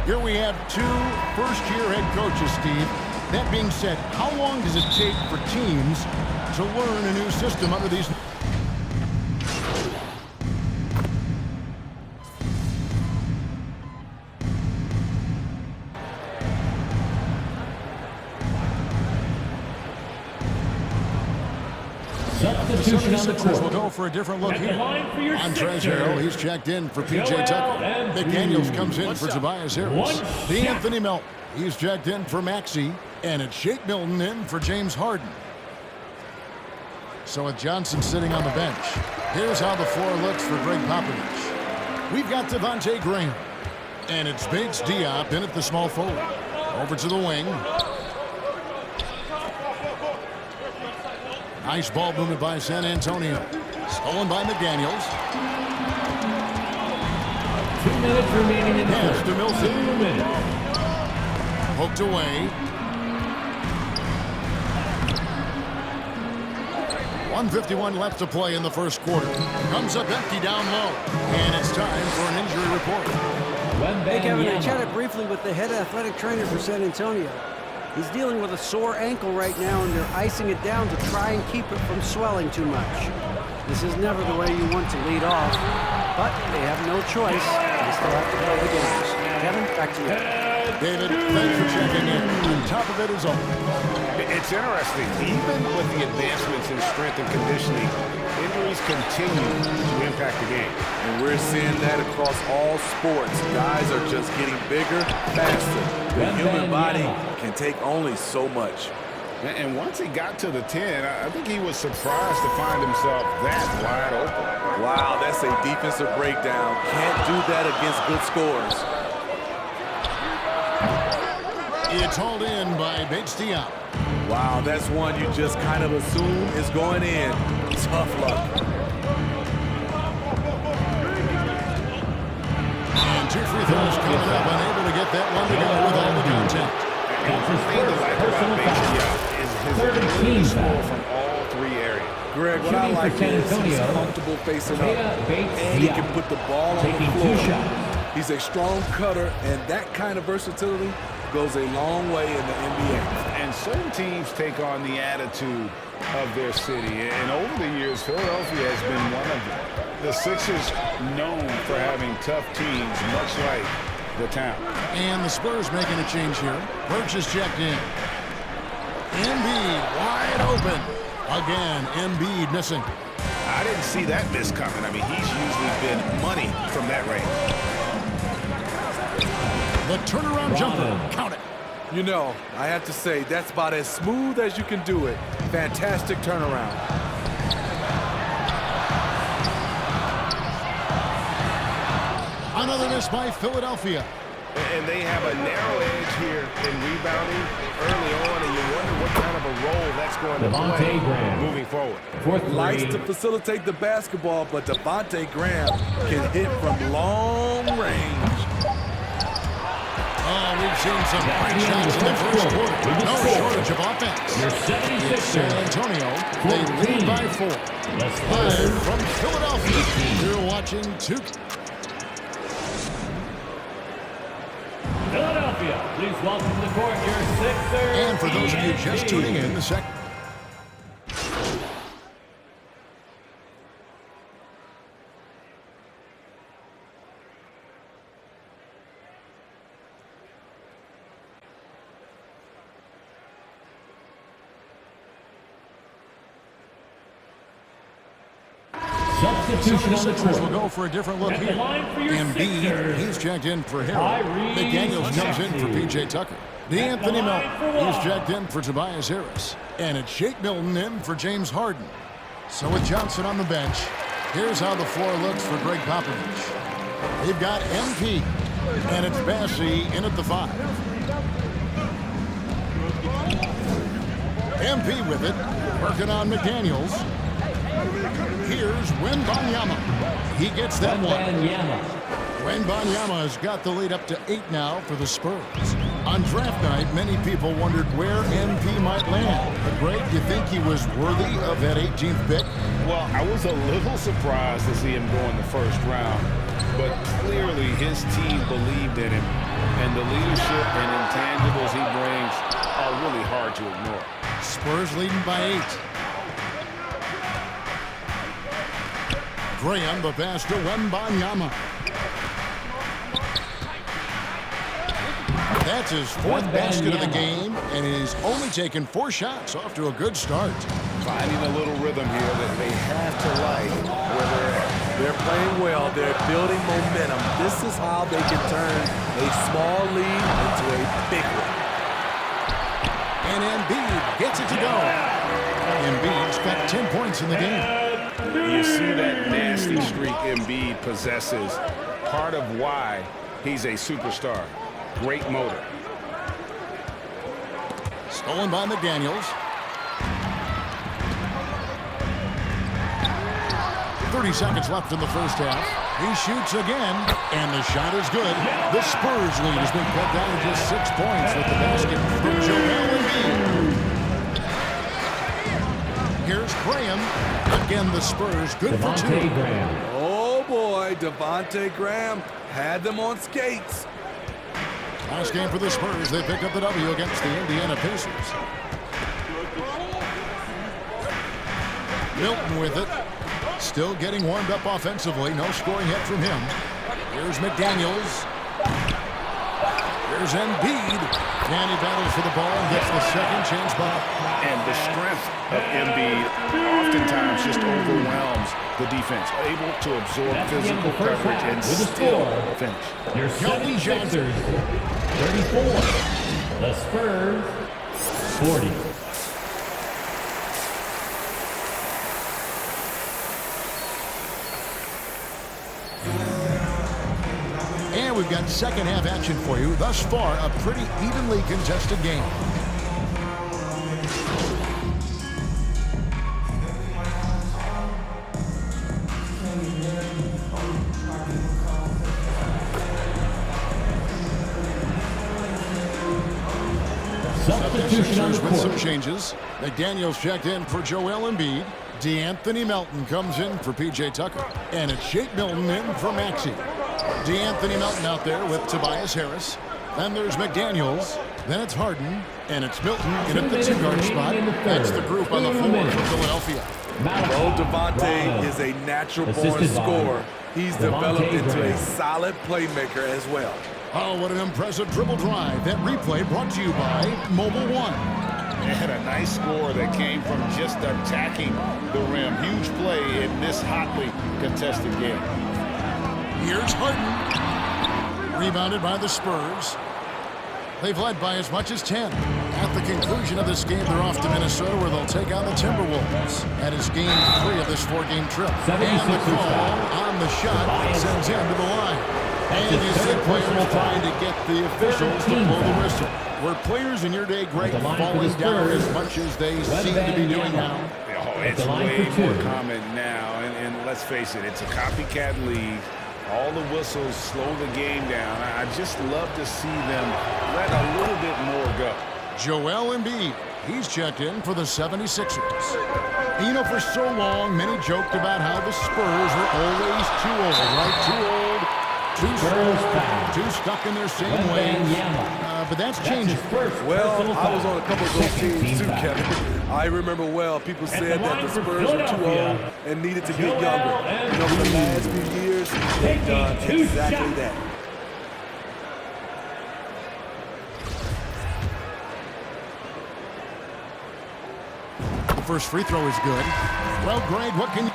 Here we have two first-year head coaches, Steve. That being said, how long does it take for teams to learn a new system under these? Substitution on the court. We'll go for a different look here. On Sixers. he's checked in for P.J. Tucker. McDaniels comes in for Tobias Harris. D'Anthony Melton, he's checked in for Maxey. And it's Shake Milton in for James Harden. So with Johnson sitting on the bench, here's how the floor looks for Greg Popovich. We've got Devontae Graham. And it's Bates Diop in at the small forward. Over to the wing. Nice ball movement by San Antonio. Stolen by McDaniels. 2 minutes remaining in the Pass first. to Milton. 2 minutes. Poked away. 1:51 left to play in the first quarter. Comes up empty down low. And it's time for an injury report. Hey, Kevin, I chatted WEMBANYAMA. briefly with the head athletic trainer for San Antonio. He's dealing with a sore ankle right now, and they're icing it down to try and keep it from swelling too much. This is never the way you want to lead off, but they have no choice. They still have to play the games. Kevin, back to you. David, thanks for checking in. On top of it is all. It's interesting. Even with the advancements in strength and conditioning, injuries continue to impact the game. And we're seeing that across all sports. Guys are just getting bigger, faster. The human body can take only so much. And once he got to the 10, I think he was surprised to find himself that wide open. Wow, that's a defensive breakdown. Can't do that against good scores. It's hauled in by Bates Diop. Wow, that's one you just kind of assume is going in. Tough luck. And two free throws coming up. Unable to get that one to go with all the contact. And the thing to like about Bates Diop is his ability to score from all three areas. Greg, what I Shooting for like San is he's Antonio, comfortable facing up. Bates And he Diop. can put the ball on the Taking 2 floor. shots. He's a strong cutter, and that kind of versatility goes a long way in the NBA. And certain teams take on the attitude of their city. And over the years, Philadelphia has been one of them. The Sixers known for having tough teams, much like the town. And the Spurs making a change here. Burks is checked in. Embiid wide open. Again, Embiid missing. I didn't see that miss coming. I mean, he's usually been money from that range. The turnaround jumper. Count it. You know, I have to say, that's about as smooth as you can do it. Fantastic turnaround. Another miss by Philadelphia. And they have a narrow edge here in rebounding early on, and you wonder what kind of a role that's going to play moving forward. Fourth Likes to three. facilitate the basketball, but Devontae Graham can hit from long range. Oh, we've seen some great shots in the first quarter. No shortage of offense. Your It's San 76ers. Antonio. They lead by 4. Live from Philadelphia. You're watching 2K. Philadelphia, please welcome to the court your Sixers. And for those of you just tuning in, the second. Substitution on the Sixers will court. go for a different look At the here. line for your Embiid, Sixers, he's checked in for Harrell. Kyrie McDaniels comes in for Irving. P.J. Tucker. the D'Anthony line Melton, for he's one. checked in for Tobias Harris. And it's Shake Milton in for James Harden. So with Johnson on the bench, here's how the floor looks for Greg Popovich. They've got MP, and it's Bassey in at the 5. MP with it, working on McDaniels. Here's WEMBANYAMA. He gets that one. WEMBANYAMA has got the lead up to 8 now for the Spurs. On draft night, many people wondered where MP might land. But Greg, you think he was worthy of that 18th pick? Well, I was a little surprised to see him go in the first round. but clearly his team believed in him, and the leadership and intangibles he brings are really hard to ignore. Spurs leading by 8. Graham, the pass to Wembanyama. That's his 4th basket of the game, and he's only taken 4 shots, off to a good start. Finding a little rhythm here that they have to like where they're at. They're playing well. They're building momentum. This is how they can turn a small lead into a big one. And Embiid gets it to go. Embiid's got 10 points in the game. You see that nasty streak Embiid possesses. Part of why he's a superstar. Great motor. Stolen by McDaniels. 30 seconds left in the first half. He shoots again, and the shot is good. The Spurs lead has been cut down to just 6 points with the basket from Joel Embiid. Here's Graham. Again, the Spurs good for 2. Oh, boy, Devontae Graham had them on skates. Last game for the Spurs. They pick up the W against the Indiana Pacers. Milton with it. Still getting warmed up offensively. No scoring yet from him. Here's McDaniels. Here's Embiid. And he battles for the ball and gets the second chance ball. And the strength of Embiid oftentimes just overwhelms the defense. Able to absorb physical coverage and still finish. Your 76ers, 34. The Spurs, 40. And we've got second half action for you. Thus far, a pretty evenly contested game. Substitutions with some changes. McDaniels checked in for Joel Embiid. DeAnthony Melton comes in for P.J. Tucker. And it's Shake Milton in for Maxey. DeAnthony Melton out there with Tobias Harris. Then there's McDaniels. Then it's Harden. And it's Milton in at the 2-guard spot. That's the group on the floor for Philadelphia. Well, Devontae is a natural-born scorer. He's developed into a solid playmaker as well. Oh, what an impressive dribble drive. That replay brought to you by Mobile One. And a nice score that came from just attacking the rim. Huge play in this hotly contested game. Here's Harden. Rebounded by the Spurs. They've led by as much as 10. At the conclusion of this game, they're off to Minnesota where they'll take on the Timberwolves. That is game 3 of this 4-game trip. And the call on the shot sends him to the line. And you see players trying to get the officials to blow the whistle. Were players in your day, Greg, falling down as much as they seem to be doing now? Oh, it's way more common now. And let's face it, it's a copycat league. All the whistles slow the game down. I just love to see them let a little bit more go. Joel Embiid, he's checked in for the 76ers. And you know, for so long, many joked about how the Spurs were always too old, right? Too old, too slow, too stuck in their same ways. But that's changing. Well, I was on a couple of those teams too, Kevin. I remember well, people said that the Spurs were too old and needed to get younger. You know, for the last few years, they've done exactly that. The first free throw is good. Well, Greg, what can you...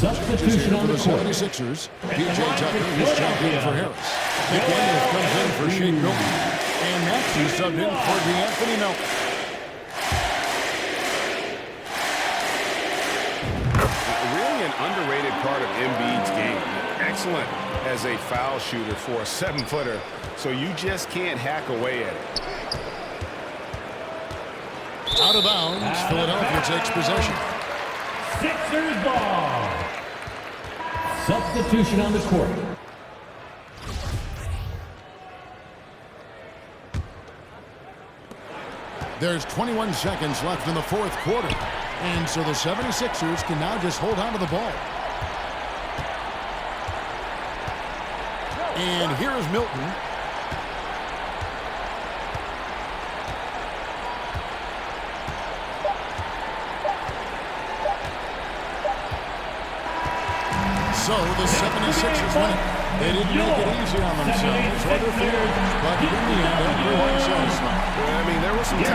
Substitution on the court. 76ers. P.J. Tucker is checked in for Harris. McDaniels comes in for Shake Milton. And Maxey subbed in for DeAnthony Melton. an underrated part of Embiid's game. Excellent as a foul shooter for a 7-footer, so you just can't hack away at it. Out of bounds, Philadelphia takes possession. Sixers ball. Substitution on the court. There's 21 seconds left in the fourth quarter. And so the 76ers can now just hold on to the ball. And here is Milton. So the 76ers win it. They didn't make it easy on themselves or their fans, but in the end, everyone's satisfied. Well, I mean, there was some time.